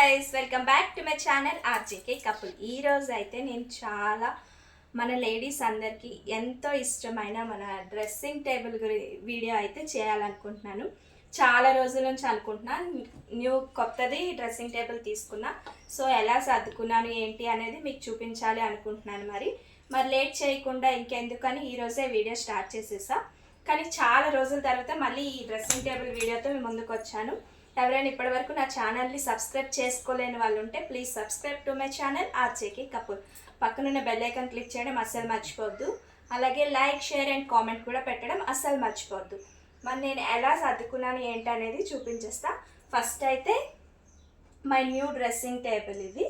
Guys, welcome back to my channel RJK couple. ఈరోజు అయితే నేను చాలా మన లేడీస్ అందరికీ ఎంతో ఇష్టమైన మన డ్రెస్సింగ్ టేబుల్ వీడియో అయితే చేయాలనుకుంటున్నాను. చాలా రోజుల నుంచి అనుకుంటున్నాను, కొత్తది డ్రెస్సింగ్ టేబుల్ తీసుకున్నా. సో ఎలా సర్దుకున్నాను ఏంటి అనేది మీకు చూపించాలి అనుకుంటున్నాను. మరి లేట్ చేయకుండా ఇంకెందుకని ఈరోజే వీడియో స్టార్ట్ చేసేసా. కానీ చాలా రోజుల తర్వాత మళ్ళీ ఈ డ్రెస్సింగ్ టేబుల్ వీడియోతో మేము ముందుకు వచ్చాను. ఎవరైనా ఇప్పటివరకు నా ఛానల్ని సబ్స్క్రైబ్ చేసుకోలేని వాళ్ళు ఉంటే please subscribe to my channel RJK couple. పక్కనున్న బెల్ ఐకాన్ క్లిక్ చేయడం అస్సలు మర్చిపోవద్దు. అలాగే లైక్, షేర్ అండ్ కామెంట్ కూడా పెట్టడం అస్సలు మర్చిపోవద్దు. మరి నేను ఎలా సర్దుకున్నాను ఏంటి అనేది చూపించేస్తా. ఫస్ట్ అయితే మై న్యూ డ్రెస్సింగ్ టేబుల్ ఇది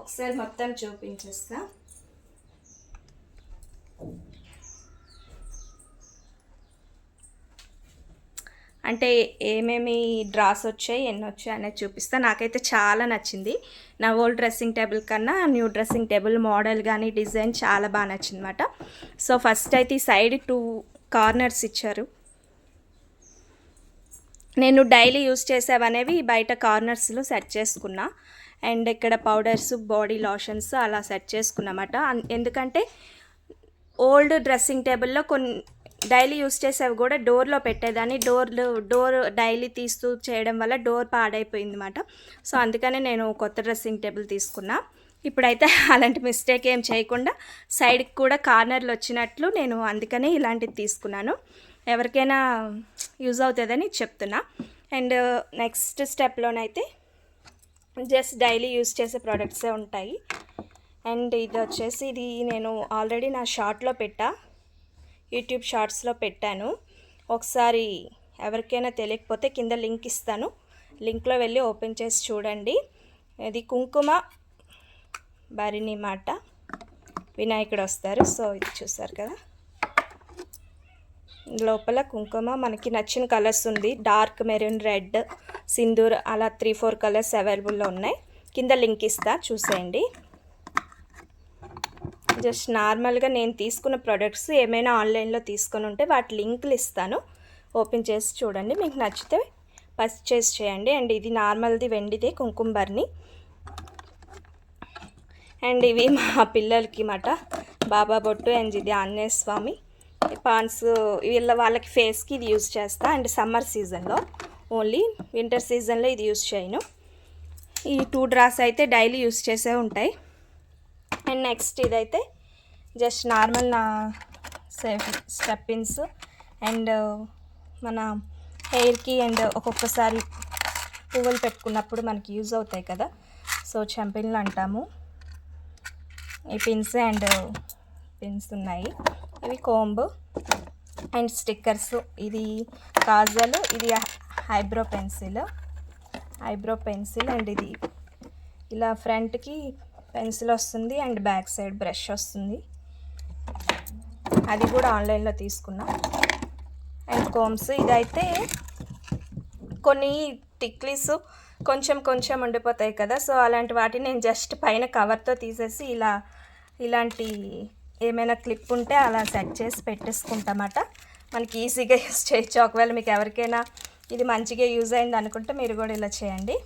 ఒకసారి మొత్తం చూపించేస్తా. అంటే ఏమేమి డ్రాస్ వచ్చాయి, ఎన్ని వచ్చాయి అనేది చూపిస్తా. నాకైతే చాలా నచ్చింది. నా ఓల్డ్ డ్రెస్సింగ్ టేబుల్ కన్నా న్యూ డ్రెస్సింగ్ టేబుల్ మోడల్ కానీ డిజైన్ చాలా బాగా నచ్చింది అనమాట. సో ఫస్ట్ అయితే ఈ సైడ్ 2 కార్నర్స్ ఇచ్చారు. నేను డైలీ యూస్ చేసేవనేవి బయట కార్నర్స్లో సెట్ చేసుకున్నా. అండ్ ఇక్కడ పౌడర్స్, బాడీ లోషన్స్ అలా సెట్ చేసుకున్నమాట. ఎందుకంటే ఓల్డ్ డ్రెస్సింగ్ టేబుల్లో కొన్ని డైలీ యూస్ చేసేవి కూడా డోర్లో పెట్టేదాన్ని. డోర్ డైలీ తీస్తూ చేయడం వల్ల డోర్ పాడైపోయింది అన్నమాట. సో అందుకనే నేను కొత్త డ్రెస్సింగ్ టేబుల్ తీసుకున్నా. ఇప్పుడైతే అలాంటి మిస్టేక్ ఏం చేయకుండా సైడ్కి కూడా కార్నర్లు వచ్చినట్లు నేను అందుకనే ఇలాంటిది తీసుకున్నాను. ఎవరికైనా యూజ్ అవుతుందని చెప్తున్నా. అండ్ నెక్స్ట్ స్టెప్లోనైతే జస్ట్ డైలీ యూస్ చేసే ప్రోడక్ట్సే ఉంటాయి. అండ్ ఇది వచ్చేసి ఇది నేను ఆల్రెడీ నా షార్ట్లో పెట్టా, యూట్యూబ్ షార్ట్స్లో పెట్టాను. ఒకసారి ఎవరికైనా తెలియకపోతే కింద లింక్ ఇస్తాను, లింక్లో వెళ్ళి ఓపెన్ చేసి చూడండి. ఇది కుంకుమ భరిణి మాట, వినాయకుడు వస్తారు. సో ఇది చూసారు కదా, లోపల కుంకుమ మనకి నచ్చిన కలర్స్ ఉంది. డార్క్ మెరూన్, రెడ్, సింధూర్ అలా 3-4 కలర్స్ అవైలబుల్లో ఉన్నాయి. కింద లింక్ ఇస్తా, చూసేయండి. జస్ట్ నార్మల్గా నేను తీసుకున్న ప్రోడక్ట్స్ ఏమైనా ఆన్లైన్లో తీసుకొని ఉంటే వాటి లింకులు ఇస్తాను, ఓపెన్ చేసి చూడండి. మీకు నచ్చితే పర్చేస్ చేయండి. అండ్ ఇది నార్మల్ది వెండిదే కుంకుమ భరణి. అండ్ ఇవి మా పిల్లలకి మాట బాబా బొట్టు. అండ్ ఇది ఆంజనేయ స్వామి పాన్స్. వాళ్ళకి ఫేస్కి ఇది యూజ్ చేస్తా. అండ్ సమ్మర్ సీజన్లో, ఓన్లీ వింటర్ సీజన్లో ఇది యూజ్ చేయను. ఈ 2 డ్రాస్ అయితే డైలీ యూజ్ చేసే ఉంటాయి. అండ్ నెక్స్ట్ ఇదైతే జస్ట్ నార్మల్ నా స్టెప్పిన్స్ అండ్ మన హెయిర్కి అండ్ ఒక్కొక్కసారి పువ్వులు పెట్టుకున్నప్పుడు మనకి యూజ్ అవుతాయి కదా, సో చెంపిన్లు అంటాము. ఈ పిన్స్ అండ్ పిన్స్ ఉన్నాయి. ఇవి కోంబ్ అండ్ స్టిక్కర్స్. ఇది కాజల్, ఇది ఐబ్రో పెన్సిల్. అండ్ ఇది ఇలా ఫ్రంట్కి పెన్సిల్ వస్తుంది అండ్ బ్యాక్ సైడ్ బ్రష్ వస్తుంది. అది కూడా ఆన్లైన్లో తీసుకున్నా. And combs. ఇదైతే కొన్ని టిక్లీస్ కొంచెం ఉండిపోతాయి కదా, సో అలాంటి వాటిని నేను జస్ట్ పైన కవర్తో తీసేసి ఇలాంటి ఏమైనా క్లిప్ ఉంటే అలా సెట్ చేసి పెట్టేసుకుంటామట. మనకి ఈజీగా యూజ్ చేయొచ్చు. ఒకవేళ మీకు ఎవరికైనా ఇది మంచిగా యూజ్ అయింది అనుకుంటే మీరు కూడా ఇలా చేయండి.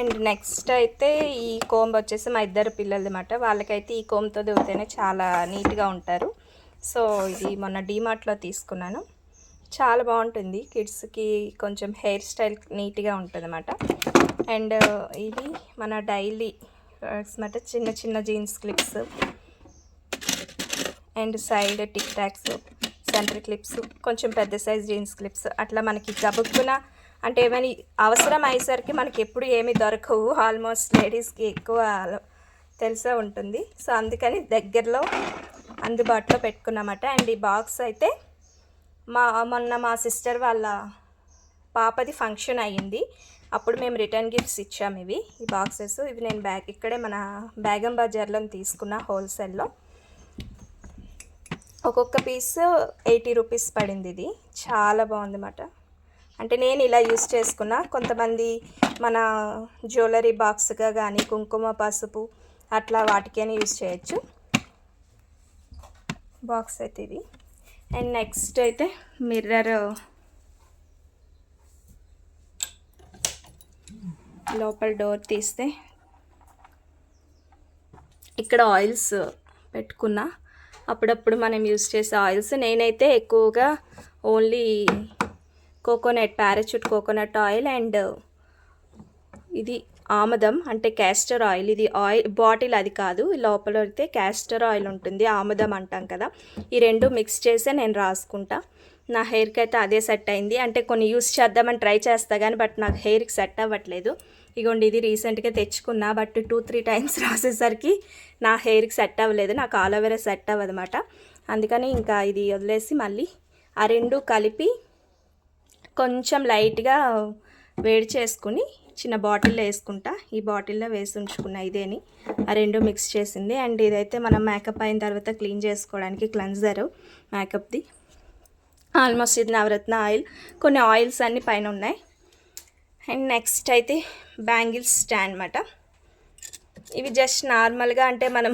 అండ్ నెక్స్ట్ అయితే ఈ కోంబ్ వచ్చేసి మా 2 పిల్లలది అన్నమాట. వాళ్ళకైతే ఈ కోంబ్తో దిగితేనే చాలా నీట్గా ఉంటారు. సో ఇది మొన్న డీమార్ట్లో తీసుకున్నాను. చాలా బాగుంటుంది, కిడ్స్కి కొంచెం హెయిర్ స్టైల్ నీట్గా ఉంటుంది అన్నమాట. అండ్ ఇది మన డైలీ అన్నమాట, చిన్న jeans clips and side tick talks, centre clips, కొంచెం పెద్ద సైజ్ జీన్స్ క్లిప్స్. అట్లా మనకి గబుక్కున అంటే ఏమైనా అవసరం అయ్యేసరికి మనకి ఎప్పుడు ఏమీ దొరకవు. ఆల్మోస్ట్ లేడీస్కి ఎక్కువ తెలిసే ఉంటుంది. సో అందుకని దగ్గరలో అందుబాటులో పెట్టుకున్నామట. అండ్ ఈ బాక్స్ అయితే మొన్న మా సిస్టర్ వాళ్ళ పాపది ఫంక్షన్ అయ్యింది, అప్పుడు మేము రిటర్న్ గిఫ్ట్స్ ఇచ్చాము. ఈ బాక్సెస్ ఇవి నేను ఇక్కడే మన బేగం బజార్లో తీసుకున్న హోల్సేల్లో. ఒక్కొక్క పీస్ 80 రూపీస్ పడింది. ఇది చాలా బాగుంది అన్నమాట. అంటే నేను ఇలా యూస్ చేసుకున్నా. కొంతమంది మన జ్యువెలరీ బాక్స్గా కానీ కుంకుమ, పసుపు అట్లా వాటికైనా యూస్ చేయొచ్చు. బాక్స్ అయితే ఇది. అండ్ నెక్స్ట్ అయితే మిర్రర్ లోపల డోర్ తీస్తే ఇక్కడ ఆయిల్స్ పెట్టుకున్నా. అప్పుడప్పుడు మనం యూస్ చేసే ఆయిల్స్. నేనైతే ఎక్కువగా only coconut, parachute coconut oil and ఇది ఆముదం అంటే క్యాస్టర్ ఆయిల్. ఇది ఆయిల్ బాటిల్ అది కాదు, లోపల అయితే క్యాస్టర్ ఆయిల్ ఉంటుంది, ఆముదం అంటాం కదా. ఈ రెండు మిక్స్ చేసే నేను రాసుకుంటా. నా హెయిర్కి అయితే అదే సెట్ అయింది. అంటే కొన్ని యూస్ చేద్దామని ట్రై చేస్తా కానీ బట్ నాకు హెయిర్కి సెట్ అవ్వట్లేదు. ఇగోండి ఇది రీసెంట్గా తెచ్చుకున్నా, బట్ 2-3 టైమ్స్ రాసేసరికి నా హెయిర్కి సెట్ అవ్వలేదు. నాకు ఆలోవెరా సెట్ అవ్వదన్నమాట. అందుకని ఇంకా ఇది వదిలేసి మళ్ళీ ఆ రెండు కలిపి కొంచెం లైట్గా వేడి చేసుకుని చిన్న బాటిల్లో వేసుకుంటా. ఈ బాటిల్లో వేసి ఉంచుకున్నా ఇదేని. ఆ రెండు మిక్స్ చేసింది. అండ్ ఇదైతే మనం మేకప్ అయిన తర్వాత క్లీన్ చేసుకోవడానికి క్లెన్జర్ మేకప్ది. ఆల్మోస్ట్ ఇది నవరత్న ఆయిల్. కొన్ని ఆయిల్స్ అన్నీ పైన ఉన్నాయి. అండ్ నెక్స్ట్ అయితే బ్యాంగిల్స్ స్టాండ్ అన్నమాట. ఇవి జస్ట్ నార్మల్గా అంటే మనం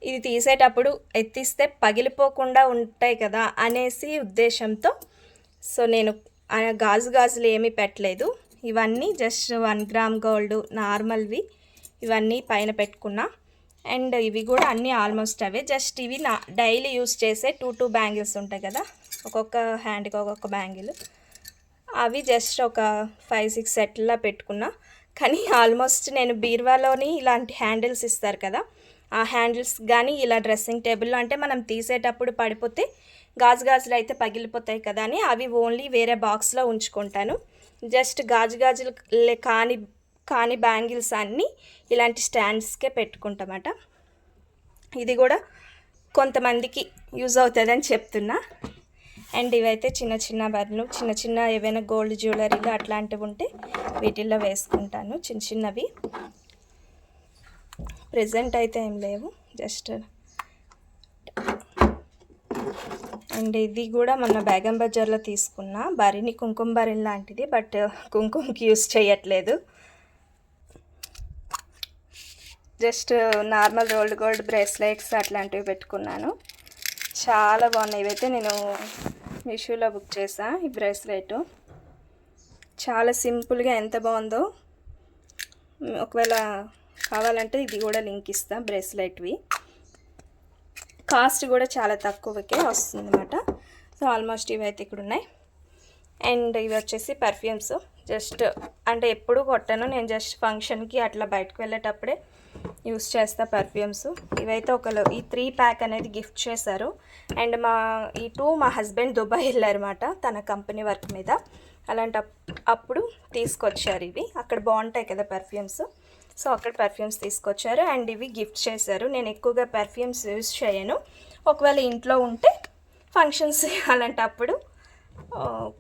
ఇది తీసేటప్పుడు ఎత్తిస్తే పగిలిపోకుండా ఉంటాయి కదా అనేసి ఉద్దేశంతో సో నేను గాజులు ఏమీ పెట్టలేదు. ఇవన్నీ జస్ట్ 1 గ్రామ్ గోల్డ్ నార్మల్వి ఇవన్నీ పైన పెట్టుకున్నా. అండ్ ఇవి కూడా అన్నీ ఆల్మోస్ట్ అవే. జస్ట్ ఇవి నా డైలీ యూస్ చేసే 2 బ్యాంగిల్స్ ఉంటాయి కదా, ఒక్కొక్క హ్యాండ్కి ఒక్కొక్క బ్యాంగిల్. అవి జస్ట్ ఒక 5-6 సెట్లా పెట్టుకున్నా. కానీ ఆల్మోస్ట్ నేను బీరువాలోని ఇలాంటి హ్యాండిల్స్ ఇస్తారు కదా, ఆ హ్యాండిల్స్ కానీ ఇలా డ్రెస్సింగ్ టేబుల్లో అంటే మనం తీసేటప్పుడు పడిపోతే గాజులు అయితే పగిలిపోతాయి కదా అని అవి ఓన్లీ వేరే బాక్స్లో ఉంచుకుంటాను. జస్ట్ గాజులు కాని బ్యాంగిల్స్ అన్నీ ఇలాంటి స్టాండ్స్కే పెట్టుకుంటామట. ఇది కూడా కొంతమందికి యూజ్ అవుతుందని చెప్తున్నా. అండ్ ఇవైతే చిన్న బర్లు, చిన్న ఏవైనా గోల్డ్ జ్యువెలరీలు అట్లాంటివి ఉంటే వీటిల్లో వేసుకుంటాను, చిన్నవి. ప్రెజెంట్ అయితే ఏం లేవు జస్ట్. అండ్ ఇది కూడా మొన్న బేగం బజార్లో తీసుకున్న బరిని, కుంకుమ బరిని లాంటిది, బట్ కుంకుమకి యూస్ చేయట్లేదు. Just normal rolled gold bracelets అట్లాంటివి పెట్టుకున్నాను. చాలా బాగున్నాయి. ఇవైతే నేను మీషోలో బుక్ చేసా. ఈ బ్రేస్లెట్ చాలా సింపుల్గా ఎంత బాగుందో. ఒకవేళ కావాలంటే ఇది కూడా లింక్ ఇస్తా. బ్రేస్లెట్వి కాస్ట్ కూడా చాలా తక్కువకే వస్తుంది అన్నమాట. సో ఆల్మోస్ట్ ఇవైతే ఇక్కడ ఉన్నాయి. అండ్ ఇవి వచ్చేసి పర్ఫ్యూమ్స్. జస్ట్ అంటే ఎప్పుడు కొట్టాను నేను, జస్ట్ ఫంక్షన్కి అట్లా బయటకు వెళ్ళేటప్పుడే యూస్ చేస్తా పర్ఫ్యూమ్స్. ఇవైతే ఈ 3 ప్యాక్ అనేది గిఫ్ట్ చేశారు. అండ్ ఈ 2 మా హస్బెండ్ దుబాయ్ వెళ్ళారన్నమాట తన కంపెనీ వర్క్ మీద. అప్పుడు తీసుకొచ్చారు ఇవి. అక్కడ బాగుంటాయి కదా పర్ఫ్యూమ్స్, సో అక్కడ పర్ఫ్యూమ్స్ తీసుకొచ్చారు. అండ్ ఇవి గిఫ్ట్ చేశారు. నేను ఎక్కువగా పర్ఫ్యూమ్స్ యూస్ చేయను, ఒకవేళ ఇంట్లో ఉంటే ఫంక్షన్స్ అలాంటప్పుడు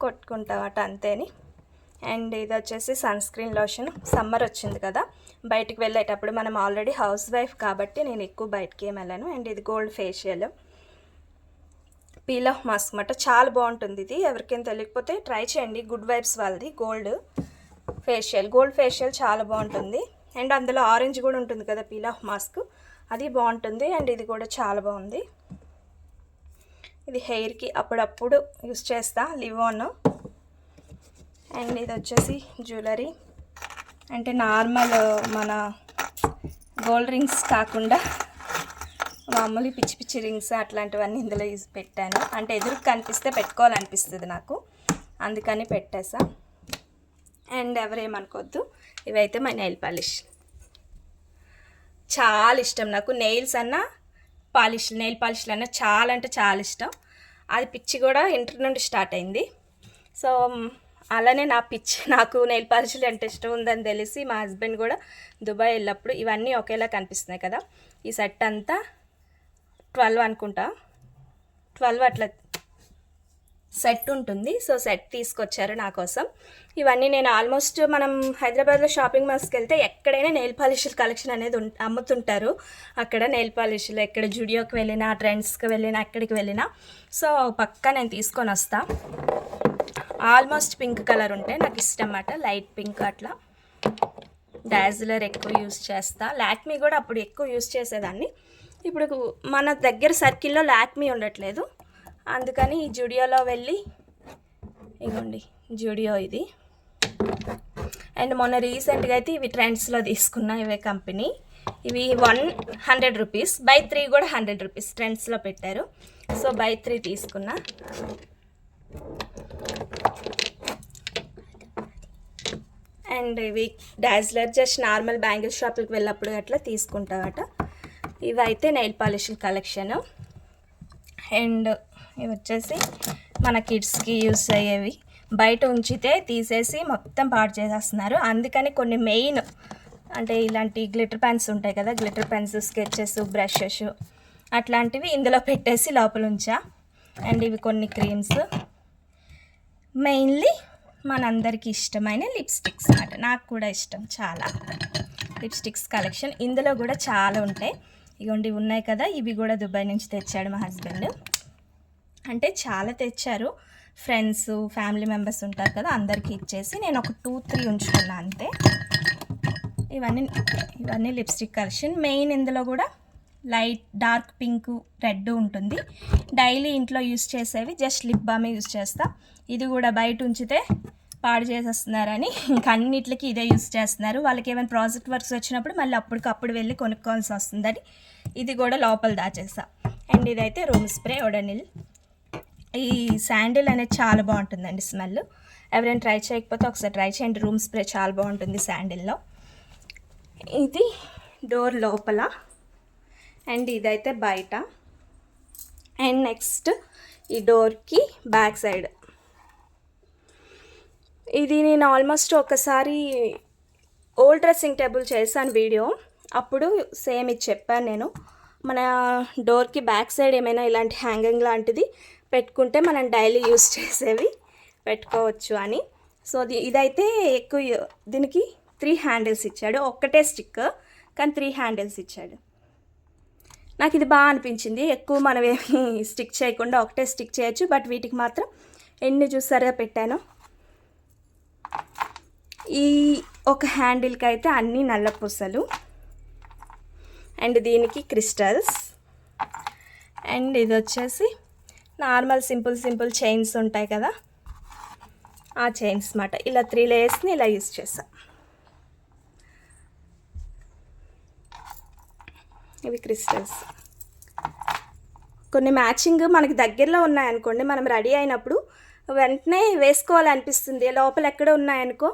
కొట్టుకుంటామట అంతేని. అండ్ ఇది వచ్చేసి సన్ స్క్రీన్ లోషన్. సమ్మర్ వచ్చింది కదా, బయటికి వెళ్ళేటప్పుడు మనం ఆల్రెడీ హౌస్ వైఫ్ కాబట్టి నేను ఎక్కువ బయటికి ఏం వెళ్ళాను. అండ్ ఇది gold facial peel off mask అన్నమాట. చాలా బాగుంటుంది ఇది. ఎవరికైనా తెలియకపోతే ట్రై చేయండి. గుడ్ వైబ్స్ వాళ్ళది గోల్డ్ ఫేషియల్ చాలా బాగుంటుంది. అండ్ అందులో ఆరెంజ్ కూడా ఉంటుంది కదా పీల్ ఆఫ్ మాస్క్, అది బాగుంటుంది. అండ్ ఇది కూడా చాలా బాగుంది. ఇది హెయిర్కి అప్పుడప్పుడు యూస్ చేస్తా, లివాన్. అండ్ ఇది వచ్చేసి జ్యువెలరీ, అంటే నార్మల్ మన గోల్డ్ రింగ్స్ కాకుండా మామూలు పిచ్చి రింగ్స్ అట్లాంటివన్నీ ఇందులో పెట్టాను. అంటే ఎదురుకు కనిపిస్తే పెట్టుకోవాలనిపిస్తుంది నాకు, అందుకని పెట్టేసా. అండ్ ఎవరేమనుకోవద్దు. ఇవైతే మా నెయిల్ పాలిష్. చాలా ఇష్టం నాకు నెయిల్స్ అన్నా నెయిల్ పాలిష్లు అన్నా చాలా అంటే చాలా ఇష్టం. అది పిచ్చి కూడా ఇంటర్ నుండి స్టార్ట్ అయింది. సో అలానే నాకు నెయిల్ పాలిష్లు అంటే ఇష్టం ఉందని తెలిసి మా హస్బెండ్ కూడా దుబాయ్ వెళ్ళినప్పుడు ఇవన్నీ ఒకేలా కనిపిస్తున్నాయి కదా, ఈ సెట్ అంతా 12 అనుకుంటా, 12 అట్లా సెట్ ఉంటుంది. సో సెట్ తీసుకొచ్చారు నా కోసం. ఇవన్నీ నేను ఆల్మోస్ట్ మనం హైదరాబాద్లో షాపింగ్ మాల్స్కి వెళ్తే ఎక్కడైనా నెయిల్ పాలిష్ల కలెక్షన్ అనేది అమ్ముతుంటారు. అక్కడ నెయిల్ పాలిష్లు ఎక్కడ జుడియోకి వెళ్ళినా, ట్రెండ్స్కి వెళ్ళినా, ఎక్కడికి వెళ్ళినా సో పక్కా నేను తీసుకొని వస్తా. ఆల్మోస్ట్ పింక్ కలర్ ఉంటే నాకు ఇష్టం అన్నమాట, లైట్ పింక్ అట్లా. డాజిలర్ ఎక్కువ యూస్ చేస్తా. లాక్మీ కూడా అప్పుడు ఎక్కువ యూస్ చేసేదాన్ని. ఇప్పుడు మన దగ్గర సర్కిల్లో లాక్మీ ఉండట్లేదు, అందుకని ఈ జుడియోలో వెళ్ళి, ఇగోండి జుడియో ఇది. అండ్ మొన్న రీసెంట్గా అయితే ఇవి ట్రెండ్స్లో తీసుకున్నా, ఇవే కంపెనీ. ఇవి 100 రూపీస్, బై 3 కూడా 100 రూపీస్ ట్రెండ్స్లో పెట్టారు. సో బై 3 తీసుకున్నా. అండ్ ఇవి డాజ్లర్, జస్ట్ నార్మల్ బ్యాంగిల్ షాప్కి వెళ్ళినప్పుడు అట్లా తీసుకుంటామట. ఇవైతే నెయిల్ పాలిష్ కలెక్షన్. అండ్ ఇవి వచ్చేసి మన కిడ్స్కి యూస్ అయ్యేవి. బయట ఉంచితే తీసేసి మొత్తం పాడు చేసేస్తున్నారు. అందుకని కొన్ని మెయిన్ అంటే ఇలాంటి గ్లిటర్ పెన్స్ ఉంటాయి కదా, గ్లిటర్ పెన్స్, స్కెచెస్, బ్రషెస్ అట్లాంటివి ఇందులో పెట్టేసి లోపల ఉంచా. అండ్ ఇవి కొన్ని క్రీమ్స్, మెయిన్లీ మనందరికీ ఇష్టమైన లిప్స్టిక్స్ అన్నమాట. నాకు కూడా ఇష్టం చాలా లిప్స్టిక్స్ కలెక్షన్. ఇందులో కూడా చాలా ఉంటాయి. ఇగోండి ఉన్నాయి కదా, ఇవి కూడా దుబాయ్ నుంచి తెచ్చాడు మా హస్బెండ్. అంటే చాలా తెచ్చారు. ఫ్రెండ్స్, ఫ్యామిలీ మెంబర్స్ ఉంటారు కదా, అందరికీ ఇచ్చేసి నేను ఒక 2-3 ఉంచుకున్నా అంతే. ఇవన్నీ లిప్స్టిక్ కలెక్షన్. మెయిన్ ఇందులో కూడా లైట్ డార్క్ పింక్, రెడ్ ఉంటుంది. డైలీ ఇంట్లో యూస్ చేసేవి, జస్ట్ లిప్ బామే యూస్ చేస్తా. ఇది కూడా బయట ఉంచితే పాడు చేసేస్తున్నారని ఇంకా అన్నిటికి ఇదే యూస్ చేస్తున్నారు. వాళ్ళకి ఏమైనా ప్రాజెక్ట్ వర్క్స్ వచ్చినప్పుడు మళ్ళీ అప్పటికప్పుడు వెళ్ళి కొనుక్కోవాల్సి వస్తుందని ఇది కూడా లోపల దాచేసా. అండ్ ఇదైతే రూమ్ స్ప్రే ఒడనిల్. ఈ శాండిల్ అనేది చాలా బాగుంటుందండి స్మెల్. ఎవరైనా ట్రై చేయకపోతే ఒకసారి ట్రై చేయండి. రూమ్ స్ప్రే చాలా బాగుంటుంది శాండిల్లో. ఇది డోర్ లోపల, అండ్ ఇదైతే బయట. అండ్ నెక్స్ట్ ఈ డోర్కి బ్యాక్ సైడ్. ఇది నేను ఆల్మోస్ట్ ఒకసారి ఓల్డ్ డ్రెస్సింగ్ టేబుల్ చేశాను వీడియో, అప్పుడు సేమ్ ఇది చెప్పాను నేను. మన డోర్కి బ్యాక్ సైడ్ ఏమైనా ఇలాంటి హ్యాంగింగ్ లాంటిది పెట్టుకుంటే మనం డైలీ యూస్ చేసేవి పెట్టుకోవచ్చు అని. సో ఇదైతే ఎక్కువ, దీనికి 3 హ్యాండిల్స్ ఇచ్చాడు. ఒక్కటే స్టిక్ కానీ 3 హ్యాండిల్స్ ఇచ్చాడు. నాకు ఇది బాగా అనిపించింది. ఎక్కువ మనం ఏమి స్టిక్ చేయకుండా ఒకటే స్టిక్ చేయొచ్చు. బట్ వీటికి మాత్రం ఎన్ని చూసారుగా పెట్టాను. ఈ ఒక హ్యాండిల్కి అయితే అన్నీ నల్ల పూసలు, అండ్ దీనికి క్రిస్టల్స్. అండ్ ఇది వచ్చేసి నార్మల్ సింపుల్ చైన్స్ ఉంటాయి కదా, ఆ చైన్స్ అన్నమాట. ఇలా 3 లేయర్స్ని ఇలా యూస్ చేసా. ఇవి క్రిస్టల్స్. కొన్ని మ్యాచింగ్ మనకి దగ్గరలో ఉన్నాయనుకోండి, మనం రెడీ అయినప్పుడు వెంటనే వేసుకోవాలనిపిస్తుంది. లోపల ఎక్కడ ఉన్నాయనుకో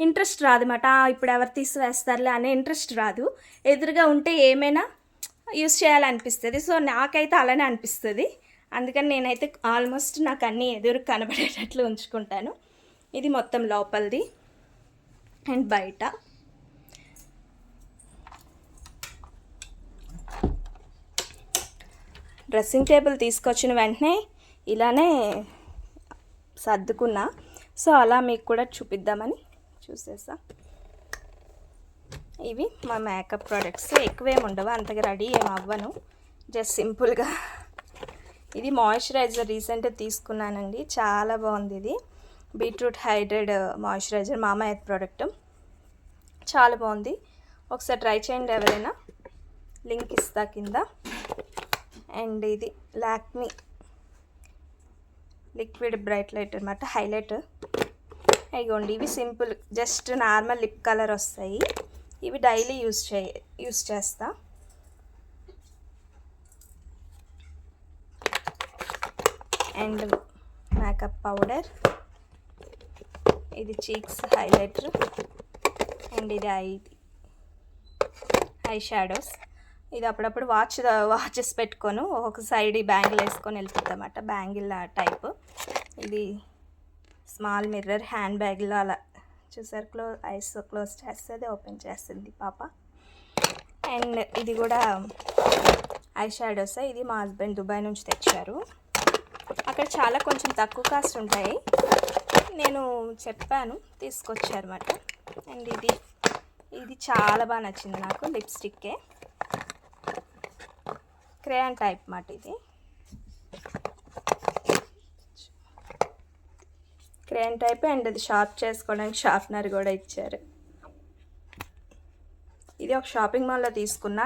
ఇంట్రెస్ట్ రాదు అన్నమాట. ఇప్పుడు ఎవరు తీసి వేస్తారులే అనే ఇంట్రెస్ట్ రాదు. ఎదురుగా ఉంటే ఏమైనా యూస్ చేయాలనిపిస్తుంది. సో నాకైతే అలానే అనిపిస్తుంది. అందుకని నేనైతే ఆల్మోస్ట్ నాకు అన్నీ ఎదురు కనబడేటట్లు ఉంచుకుంటాను. ఇది మొత్తం లోపలిది. అండ్ బయట డ్రెస్సింగ్ టేబుల్ తీసుకొచ్చిన వెంటనే ఇలానే సర్దుకున్నా. సో అలా మీకు కూడా చూపిద్దామని చూసేసా. ఇవి మా మేకప్ ప్రోడక్ట్స్. ఎక్కువేమి ఉండవు, అంతగా రెడీ ఏమి అవ్వను, జస్ట్ సింపుల్గా. ఇది మాయిశ్చరైజర్ రీసెంట్గా తీసుకున్నానండి, చాలా బాగుంది. ఇది బీట్రూట్ హైడ్రేట్ మాయిశ్చరైజర్, మామా ఎర్త్ ప్రోడక్ట్. చాలా బాగుంది, ఒకసారి ట్రై చేయండి ఎవరైనా, లింక్ ఇస్తా కింద. అండ్ ఇది లాక్మీ లిక్విడ్ బ్రైట్ లైట్ అనమాట, హైలైట్. ఇగోండి ఇవి simple, just normal lip colour వస్తాయి. ఇవి డైలీ యూస్ చేస్తా. అండ్ మేకప్ పౌడర్, ఇది చీక్స్ హైలైటర్. అండ్ ఇది ఐ షాడోస్. ఇది అప్పుడప్పుడు వాచెస్ పెట్టుకొని ఒక సైడ్ ఈ బ్యాంగిల్ వేసుకొని వెళ్తుందన్నమాట, బ్యాంగిల్ టైప్. ఇది స్మాల్ మిర్రర్ హ్యాండ్ బ్యాగ్లో అలా చూసారు, ఐస్ క్లోజ్ చేస్తుంది, ఓపెన్ చేస్తుంది పాప. అండ్ ఇది కూడా ఐ షాడోస్. ఇది మా హస్బెండ్ దుబాయ్ నుంచి తెచ్చారు. అక్కడ చాలా కొంచెం తక్కువ కాస్ట్ ఉంటాయి, నేను చెప్పాను తీసుకొచ్చారన్నమాట. అండ్ ఇది చాలా బాగా నచ్చింది నాకు, లిప్స్టిక్కే, క్రేయాన్ టైప్ మాట. ఇది క్రేయాన్ టైప్. అండ్ అది షార్ప్ చేసుకోవడానికి షార్ప్నర్ కూడా ఇచ్చారు. ఇది ఒక షాపింగ్ మాల్లో తీసుకున్న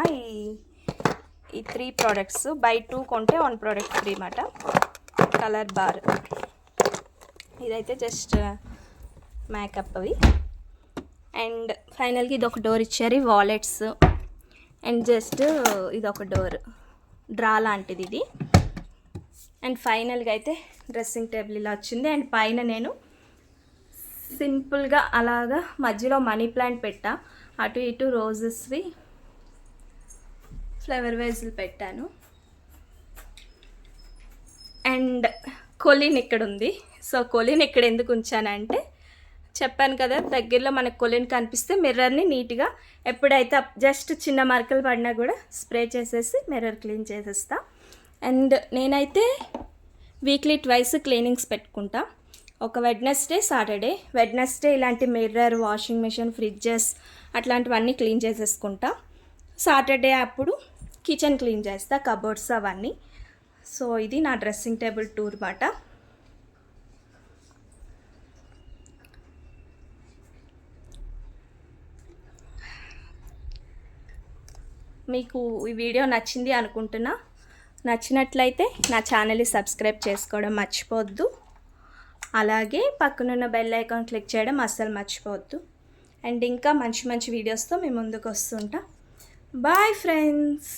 ఈ 3 ప్రోడక్ట్స్. బై 2 కొంటే 1 ప్రోడక్ట్ ఫ్రీ మాట. Colour bar. ఇదైతే జస్ట్ మేకప్ అవి. అండ్ ఫైనల్గా ఇది ఒక డోర్ ఇచ్చారు, వాలెట్స్ అండ్ జస్ట్ ఇది ఒక డోర్ డ్రా లాంటిది ఇది. అండ్ ఫైనల్గా అయితే డ్రెస్సింగ్ టేబుల్ ఇలా వచ్చింది. అండ్ పైన నేను సింపుల్గా అలాగా మధ్యలో మనీ ప్లాంట్ పెట్టా, అటు ఇటు రోజెస్వి ఫ్లవర్ వేజ్లు పెట్టాను. అండ్ కొలిన్ ఇక్కడ ఉంది. సో కొలిన్ ఇక్కడ ఎందుకు ఉంచానంటే చెప్పాను కదా, దగ్గరలో మనకు కొలిన్ కనిపిస్తే మిర్రర్ని నీట్గా ఎప్పుడైతే జస్ట్ చిన్న మరకలు పడినా కూడా స్ప్రే చేసేసి మిర్రర్ క్లీన్ చేసేస్తా. అండ్ నేనైతే వీక్లీ ట్వైస్ క్లీనింగ్స్ పెట్టుకుంటా, ఒక వెడ్నెస్డే సాటర్డే. వెడ్నెస్డే ఇలాంటి మిర్రర్, వాషింగ్ మిషన్, ఫ్రిడ్జెస్ అట్లాంటివన్నీ క్లీన్ చేసేసుకుంటా. సాటర్డే అప్పుడు కిచెన్ క్లీన్ చేస్తా, కబోర్డ్స్ అవన్నీ. సో ఇది నా డ్రెస్సింగ్ టేబుల్ టూర్ మాట. మీకు ఈ వీడియో నచ్చింది అనుకుంటున్నా. నచ్చినట్లయితే నా ఛానల్ని సబ్స్క్రైబ్ చేసుకోవడం మర్చిపోవద్దు. అలాగే పక్కనున్న బెల్ ఐకాన్ క్లిక్ చేయడం అస్సలు మర్చిపోవద్దు. అండ్ ఇంకా మంచి మంచి వీడియోస్తో మీ ముందుకు వస్తుంటా. Bye friends.